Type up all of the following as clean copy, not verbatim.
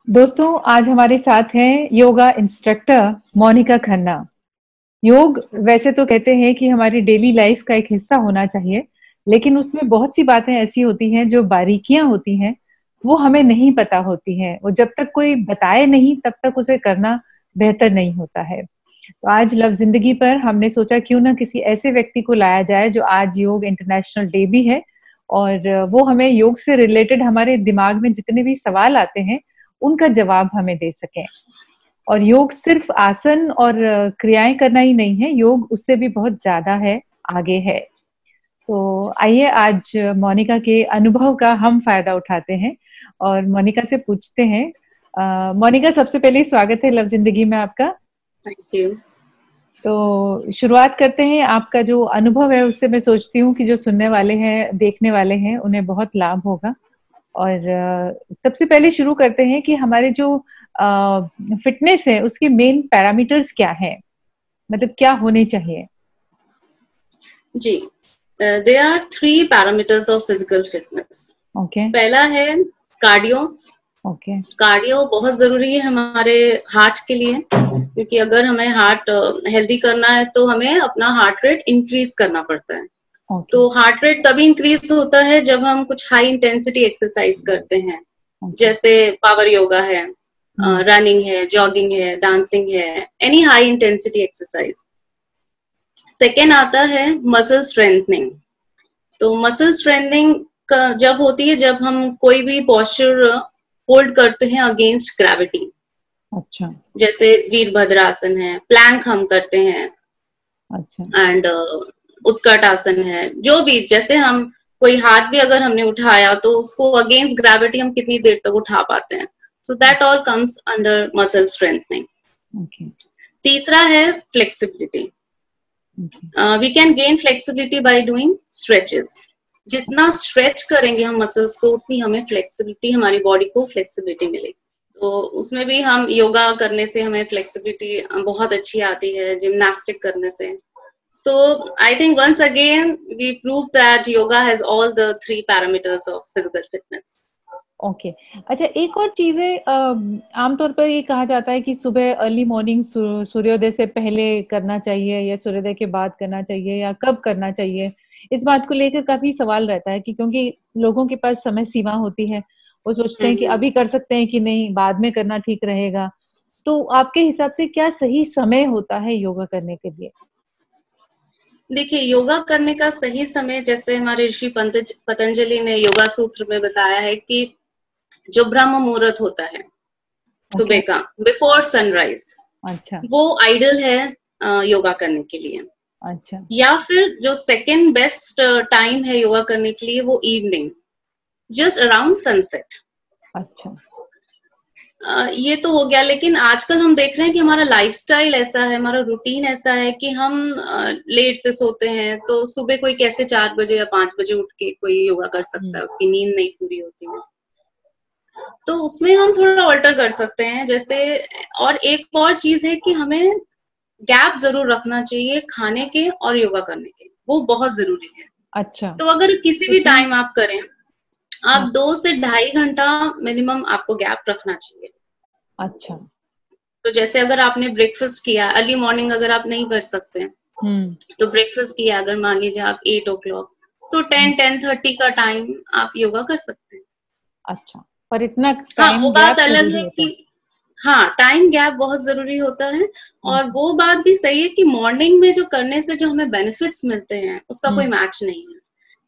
दोस्तों, आज हमारे साथ हैं योगा इंस्ट्रक्टर मोनिका खन्ना। योग वैसे तो कहते हैं कि हमारी डेली लाइफ का एक हिस्सा होना चाहिए, लेकिन उसमें बहुत सी बातें ऐसी होती हैं जो बारीकियां होती हैं, वो हमें नहीं पता होती हैं। वो जब तक कोई बताए नहीं तब तक उसे करना बेहतर नहीं होता है। तो आज लव जिंदगी पर हमने सोचा क्यों ना किसी ऐसे व्यक्ति को लाया जाए जो आज योग इंटरनेशनल डे भी है, और वो हमें योग से रिलेटेड हमारे दिमाग में जितने भी सवाल आते हैं उनका जवाब हमें दे सकें। और योग सिर्फ आसन और क्रियाएं करना ही नहीं है, योग उससे भी बहुत ज्यादा है, आगे है। तो आइए आज मोनिका के अनुभव का हम फायदा उठाते हैं और मोनिका से पूछते हैं। मोनिका, सबसे पहले स्वागत है लव जिंदगी में आपका। Thank you. तो शुरुआत करते हैं। आपका जो अनुभव है उससे मैं सोचती हूँ कि जो सुनने वाले हैं, देखने वाले हैं, उन्हें बहुत लाभ होगा। और सबसे पहले शुरू करते हैं कि हमारे जो फिटनेस है उसके मेन पैरामीटर्स क्या है, मतलब क्या होने चाहिए? जी, there are 3 parameters of physical fitness. Okay. पहला है कार्डियो। ओके। कार्डियो बहुत जरूरी है हमारे हार्ट के लिए, क्योंकि अगर हमें हार्ट हेल्दी करना है तो हमें अपना हार्ट रेट इंक्रीज करना पड़ता है। तो हार्ट रेट तभी इंक्रीज होता है जब हम कुछ हाई इंटेंसिटी एक्सरसाइज करते हैं, जैसे पावर योगा है, रनिंग है, जॉगिंग है, डांसिंग है, any high intensity exercise. Second आता है मसल स्ट्रेंथनिंग। तो मसल स्ट्रेंथनिंग का जब होती है जब हम कोई भी पोस्चर होल्ड करते हैं अगेंस्ट ग्रेविटी। अच्छा। जैसे वीरभद्रासन है, प्लैंक हम करते हैं, अच्छा। एंड उत्कट आसन है। जो भी, जैसे हम कोई हाथ भी अगर हमने उठाया तो उसको अगेंस्ट ग्रेविटी हम कितनी देर तक उठा पाते हैं। So that all comes under muscle strengthening. तीसरा है flexibility. We can gain flexibility by doing stretches. जितना स्ट्रेच करेंगे हम मसल्स को उतनी हमें फ्लेक्सिबिलिटी, हमारी बॉडी को फ्लेक्सिबिलिटी मिलेगी। तो उसमें भी हम योगा करने से हमें फ्लेक्सिबिलिटी बहुत अच्छी आती है, जिम्नास्टिक करने से। So I think once again we prove that yoga has all the 3 parameters of physical fitness. Okay. अच्छा, एक और चीज है, आमतौर पर ये कहा जाता है कि सुबह अर्ली मॉर्निंग सूर्योदय से पहले करना चाहिए या सूर्योदय के बाद करना चाहिए या कब करना चाहिए। इस बात को लेकर काफी सवाल रहता है कि क्योंकि लोगों के पास समय सीमा होती है, वो सोचते हैं कि अभी कर सकते हैं कि नहीं, बाद में करना ठीक रहेगा। तो आपके हिसाब से क्या सही समय होता है योगा करने के लिए? देखिए, योगा करने का सही समय, जैसे हमारे ऋषि पतंजलि ने योगा सूत्र में बताया है कि जो ब्रह्म मुहूर्त होता है सुबह का, बिफोर सनराइज, अच्छा, वो आइडल है योगा करने के लिए। अच्छा। या फिर जो सेकेंड बेस्ट टाइम है योगा करने के लिए, वो इवनिंग, जस्ट अराउंड सनसेट। अच्छा। ये तो हो गया, लेकिन आजकल हम देख रहे हैं कि हमारा लाइफस्टाइल ऐसा है, हमारा रूटीन ऐसा है कि हम लेट से सोते हैं। तो सुबह कोई कैसे 4 बजे या 5 बजे उठ के कोई योगा कर सकता है, उसकी नींद नहीं पूरी होती है। तो उसमें हम थोड़ा ऑल्टर कर सकते हैं। जैसे, और एक और चीज है कि हमें गैप जरूर रखना चाहिए खाने के और योगा करने के, वो बहुत जरूरी है। अच्छा। तो अगर किसी भी टाइम आप करें, आप 2 से 2.5 घंटा मिनिमम आपको गैप रखना चाहिए। अच्छा। तो जैसे अगर आपने ब्रेकफास्ट किया, अर्ली मॉर्निंग अगर आप नहीं कर सकते, तो ब्रेकफास्ट किया अगर मान लीजिए आप 8 o'clock, तो 10-10:30 का टाइम आप योगा कर सकते हैं। अच्छा, पर इतना हाँ, टाइम वो गैप बात अलग जरूरी है होता है। कि हाँ, टाइम गैप बहुत जरूरी होता है। और वो बात भी सही है कि मॉर्निंग में जो करने से जो हमें बेनिफिट्स मिलते हैं उसका कोई मैच नहीं है।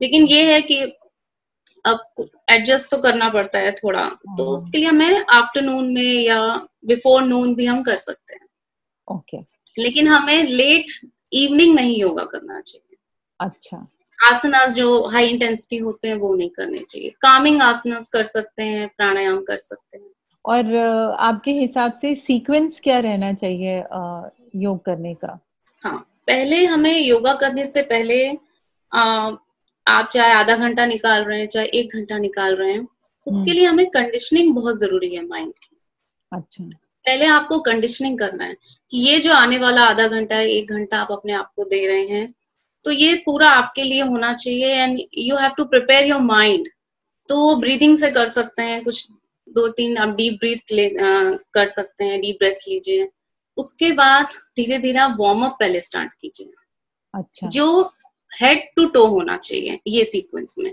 लेकिन ये है कि अब एडजस्ट तो करना पड़ता है थोड़ा, तो उसके लिए हमें आफ्टरनून में या बिफोर नून भी हम कर सकते हैं। ओके। लेकिन हमें लेट इवनिंग नहीं योगा करना चाहिए। अच्छा। आसनास जो हाई इंटेंसिटी होते हैं वो नहीं करने चाहिए। कामिंग आसनास कर सकते हैं, प्राणायाम कर सकते हैं। और आपके हिसाब से सीक्वेंस क्या रहना चाहिए योग करने का? हाँ, पहले हमें योगा करने से पहले आप चाहे आधा घंटा निकाल रहे हैं, चाहे 1 घंटा निकाल रहे हैं, उसके लिए हमें कंडीशनिंग बहुत जरूरी है माइंड की। अच्छा। पहले आपको कंडीशनिंग करना है कि ये जो आने वाला आधा घंटा है, 1 घंटा आप अपने आप को दे रहे हैं, तो ये पूरा आपके लिए होना चाहिए। And you have to prepare your mind. तो ब्रीदिंग से कर सकते हैं, कुछ 2-3 आप डीप ब्रीथ कर सकते हैं, डीप ब्रेथ लीजिए। उसके बाद धीरे धीरे आप वार्म अप पहले स्टार्ट कीजिए, अच्छा जो हेड टू टो होना चाहिए ये सीक्वेंस में।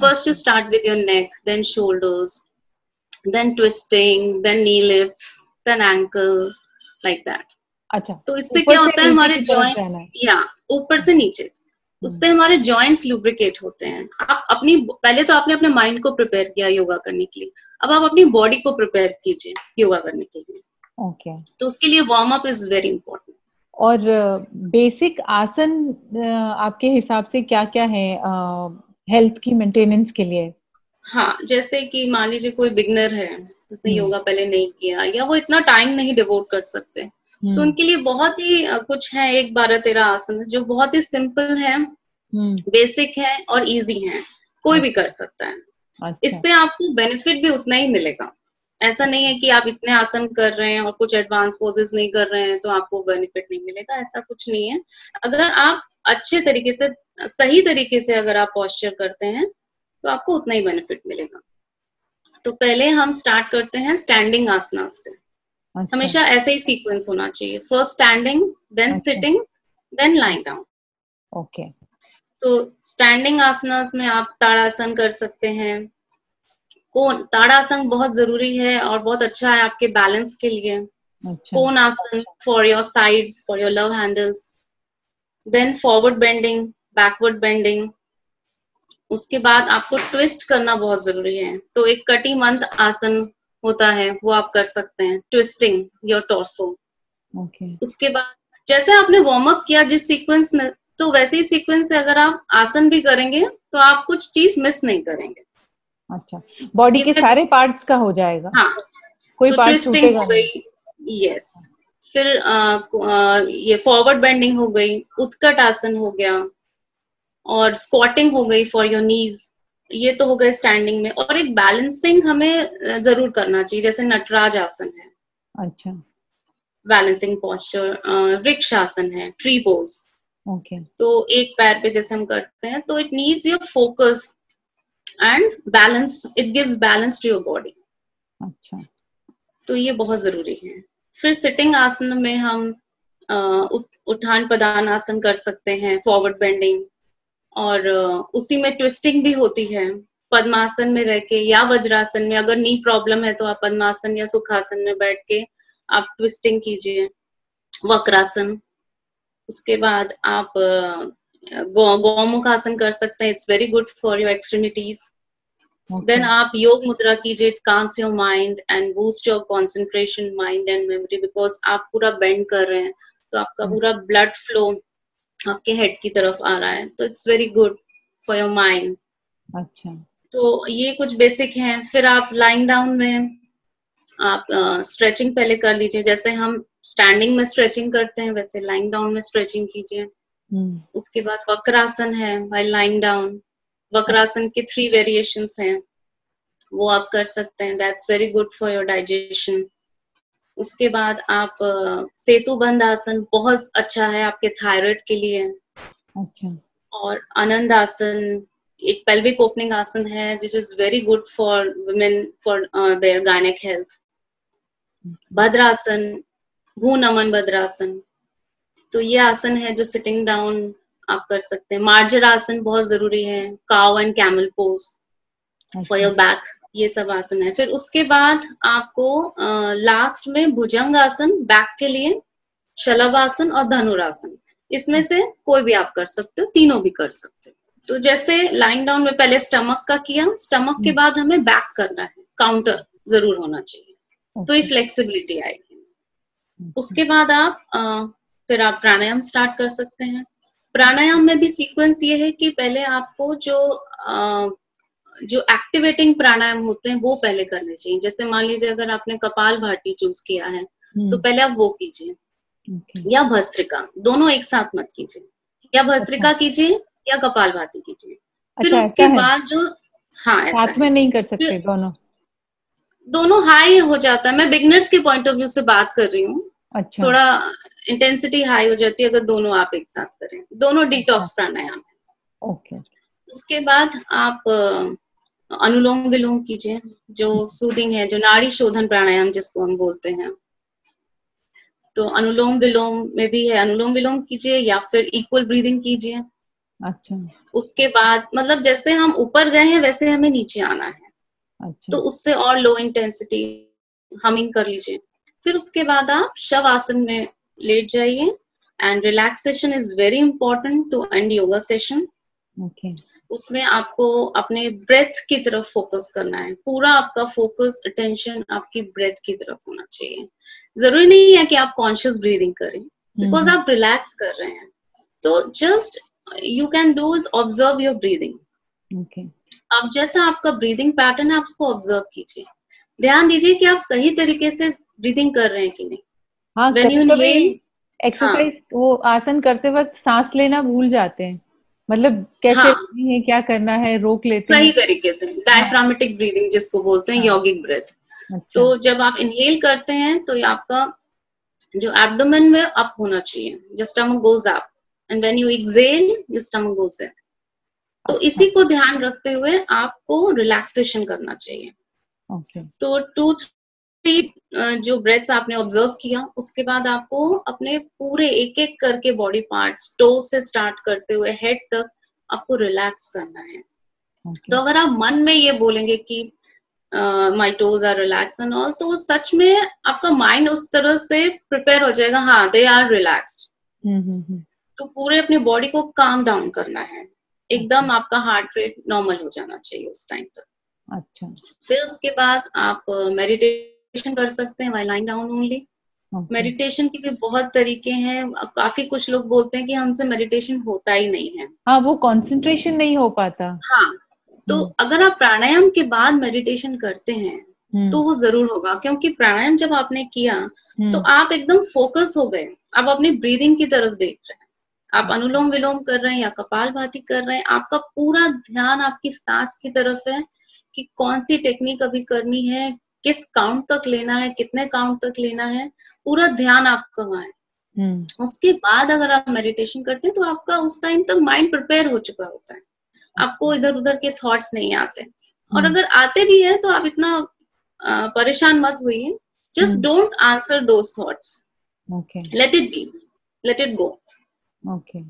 First you start with your neck, then shoulders, then twisting, then knee lifts, then ankle, like that. अच्छा, तो इससे ऊपर क्या से होता है, नीचे हमारे की तरफ जॉइंट्स जाना है। या ऊपर से नीचे, उससे हमारे जॉइंट्स लुब्रिकेट होते हैं। आप अपनी पहले तो आपने अपने माइंड को प्रिपेयर किया योगा करने के लिए, अब आप अपनी बॉडी को प्रिपेयर कीजिए योगा करने के लिए। ओके। तो उसके लिए warm up is very important. और बेसिक आसन आपके हिसाब से क्या क्या है हेल्थ की मेंटेनेंस के लिए? हाँ, जैसे कि मान लीजिए कोई बिगनर है जिसने योगा पहले नहीं किया, या वो इतना टाइम नहीं डिवोट कर सकते, तो उनके लिए बहुत ही कुछ है, 1-12-13 आसन जो बहुत ही सिंपल है, बेसिक है और इजी है, कोई भी कर सकता है। अच्छा। इससे आपको बेनिफिट भी उतना ही मिलेगा। ऐसा नहीं है कि आप इतने आसन कर रहे हैं और कुछ एडवांस पोजेस नहीं कर रहे हैं तो आपको बेनिफिट नहीं मिलेगा, ऐसा कुछ नहीं है। अगर आप अच्छे तरीके से, सही तरीके से अगर आप पोस्चर करते हैं तो आपको उतना ही बेनिफिट मिलेगा। तो पहले हम स्टार्ट करते हैं स्टैंडिंग आसना से। अच्छा। हमेशा ऐसे ही सीक्वेंस होना चाहिए, first standing, then sitting, then lying down. Okay. तो स्टैंडिंग आसनास में आप ताड़ासन कर सकते हैं। कोन ताड़ासन बहुत जरूरी है और बहुत अच्छा है आपके बैलेंस के लिए। अच्छा। Konasana for your sides, for your love handles. Then forward bending, backward bending. उसके बाद आपको ट्विस्ट करना बहुत जरूरी है, तो एक कटी मंथ आसन होता है वो आप कर सकते हैं, ट्विस्टिंग योर टॉर्सो। ओके। उसके बाद जैसे आपने वार्म अप किया जिस सीक्वेंस में, तो वैसे ही सीक्वेंस से अगर आप आसन भी करेंगे तो आप कुछ चीज मिस नहीं करेंगे। अच्छा, बॉडी के सारे पार्ट्स का हो जाएगा? हाँ, कोई तो पार्ट ट्विस्टिंग छूटेगा हो नहीं? गई, यस। फिर ये फॉरवर्ड बेंडिंग हो गई, उत्कट आसन हो गया, और स्क्वाटिंग हो गई फॉर योर नीज। ये तो हो गए स्टैंडिंग में। और एक बैलेंसिंग हमें जरूर करना चाहिए, जैसे नटराज आसन है, अच्छा। बैलेंसिंग पोस्चर, वृक्ष आसन है, ट्री पोज। ओके। तो एक पैर पे जैसे हम करते हैं, तो it needs your focus and balance, it gives balance to your body. अच्छा। तो ये बहुत जरूरी है। फिर सिटिंग आसन में हम उत्थान प्रदान आसन कर सकते हैं, फॉरवर्ड बेंडिंग, और उसी में ट्विस्टिंग भी होती है। पद्मासन में रह के या वज्रासन में, अगर नी प्रॉब्लम है तो आप पद्मासन या सुखासन में बैठ के आप ट्विस्टिंग कीजिए, वक्रासन। उसके बाद आप गौमुख आसन कर सकते हैं, it's very good for your extremities. Then आप योग मुद्रा कीजिए, it calms your mind and boost your concentration, mind and memory, because आप पूरा बेंड कर रहे हैं तो आपका पूरा ब्लड फ्लो आपके हेड की तरफ आ रहा है, तो it's very good for your mind. अच्छा। तो ये कुछ बेसिक हैं। फिर आप लाइंग डाउन में आप स्ट्रेचिंग पहले कर लीजिए, जैसे हम स्टैंडिंग में स्ट्रेचिंग करते हैं वैसे लाइंग डाउन में स्ट्रेचिंग कीजिए। उसके बाद वक्रासन है व्हाइल लाइंग डाउन। वक्रासन के 3 वेरिएशंस हैं, वो आप कर सकते हैं, that's very good for your digestion. उसके बाद आप सेतुबंध आसन बहुत अच्छा है आपके थायराइड के लिए। अच्छा। और आनंद आसन एक पेल्विक ओपनिंग आसन है, this is very good for women for their gynaec health. भद्रासन, भूनमन भद्रासन, तो ये आसन है जो सिटिंग डाउन आप कर सकते हैं। मार्जर आसन बहुत जरूरी है, cow and camel pose for your back, ये सब आसन है। फिर उसके बाद आपको लास्ट में भुजंग आसन बैक के लिए, शलभासन और धनुरासन, इसमें से कोई भी आप कर सकते हो, तीनों भी कर सकते हो। तो जैसे लाइंग डाउन में पहले स्टमक का किया, स्टमक के बाद हमें बैक करना है, काउंटर जरूर होना चाहिए, तो ये फ्लेक्सिबिलिटी आएगी। उसके बाद आप फिर आप प्राणायाम स्टार्ट कर सकते हैं। प्राणायाम में भी सीक्वेंस ये है कि पहले आपको जो एक्टिवेटिंग प्राणायाम होते हैं वो पहले करने चाहिए। जैसे मान लीजिए अगर आपने कपाल भाती चूज किया है तो पहले आप वो कीजिए, या भस्त्रिका, दोनों एक साथ मत कीजिए, या भस्त्रिका कीजिए या कपाल भाती कीजिए। फिर उसके बाद जो, हाँ ऐसा साथ में नहीं कर सकते दोनों हाई हो जाता है। मैं बिगनर्स के पॉइंट ऑफ व्यू से बात कर रही हूँ। अच्छा। थोड़ा इंटेंसिटी हाई हो जाती है अगर दोनों आप एक साथ करें। दोनों डिटॉक्स प्राणायाम है। ओके। उसके बाद आप अनुलोम विलोम कीजिए, जो सूदिंग है, जो नाड़ी शोधन प्राणायाम जिसको हम बोलते हैं। तो अनुलोम विलोम में भी है, अनुलोम विलोम कीजिए या फिर इक्वल ब्रीदिंग कीजिए। अच्छा उसके बाद मतलब जैसे हम ऊपर गए हैं वैसे हमें नीचे आना है, अच्छा तो उससे और लो इंटेंसिटी हमिंग कर लीजिए। फिर उसके बाद आप शव आसन में लेट जाइए and relaxation is very important to end yoga session. Okay उसमें आपको अपने ब्रेथ की तरफ फोकस करना है, पूरा आपका फोकस अटेंशन आपकी ब्रेथ की तरफ होना चाहिए। जरूरी नहीं है कि आप कॉन्शियस ब्रीदिंग करें, बिकॉज आप रिलैक्स कर रहे हैं। तो just you can do is observe your breathing. Okay अब जैसा आपका ब्रीदिंग पैटर्न है आप उसको ऑब्जर्व कीजिए, ध्यान दीजिए कि आप सही तरीके से ब्रीदिंग कर रहे हैं कि नहीं। हाँ, व्हेन यू कभी कभी इनहेल, हाँ एक्सरसाइज वो आसन करते वक्त सांस लेना भूल जाते हैं, मतलब कैसे हाँ लेनी है, क्या करना है, रोक लेते सही हैं। तरीके से हाँ डायफ्रामेटिक ब्रीदिंग जिसको बोलते हैं, हाँ। यौगिक ब्रेथ। तो अच्छा जब आप इनहेल करते हैं तो ये आपका जो एब्डोमेन में अप होना चाहिए, your stomach goes up, and when you exhale your stomach goes in. तो अच्छा इसी को ध्यान रखते हुए आपको रिलैक्सेशन करना चाहिए। ओके तो 2-3 जो ब्रेथ्स आपने ऑब्जर्व किया, उसके बाद आपको अपने पूरे एक एक करके बॉडी पार्ट्स, टोज से स्टार्ट करते हुए हेड तक आपको रिलैक्स करना है। ओके तो अगर आप मन में ये बोलेंगे कि my toes are relax and all, तो सच में आपका माइंड उस तरह से प्रिपेयर हो जाएगा, हाँ दे आर रिलैक्स्ड। हम्म। तो पूरे अपने बॉडी को काम डाउन करना है, अच्छा एकदम आपका हार्ट रेट नॉर्मल हो जाना चाहिए उस टाइम तक। अच्छा फिर उसके बाद आप मेडिटेशन कर सकते हैं while lying down only. Okay meditation के भी बहुत तरीके हैं, काफी कुछ लोग बोलते हैं कि हमसे मेडिटेशन होता ही नहीं है। हाँ, वो कंसंट्रेशन नहीं हो पाता। हाँ, तो हम्म अगर आप प्राणायाम के बाद मेडिटेशन करते हैं तो हम्म वो जरूर होगा, क्योंकि प्राणायाम जब आपने किया तो हम्म। आप एकदम फोकस हो गए, आप अपनी ब्रीदिंग की तरफ देख रहे हैं, आप अच्छा अनुलोम विलोम कर रहे हैं या कपालभाति कर रहे हैं, आपका पूरा ध्यान आपकी सांस की तरफ है कि कौन सी टेक्निक अभी करनी है, किस काउंट तक लेना है, कितने काउंट तक लेना है, पूरा ध्यान आपका वहां है। हम्म उसके बाद अगर आप मेडिटेशन करते हैं तो आपका उस टाइम तक माइंड प्रिपेयर हो चुका होता है, आपको इधर उधर के थॉट्स नहीं आते। और हम्म अगर आते भी हैं तो आप इतना परेशान मत होइए, just hmm. Don't answer those thoughts, okay let it be, let it go. Okay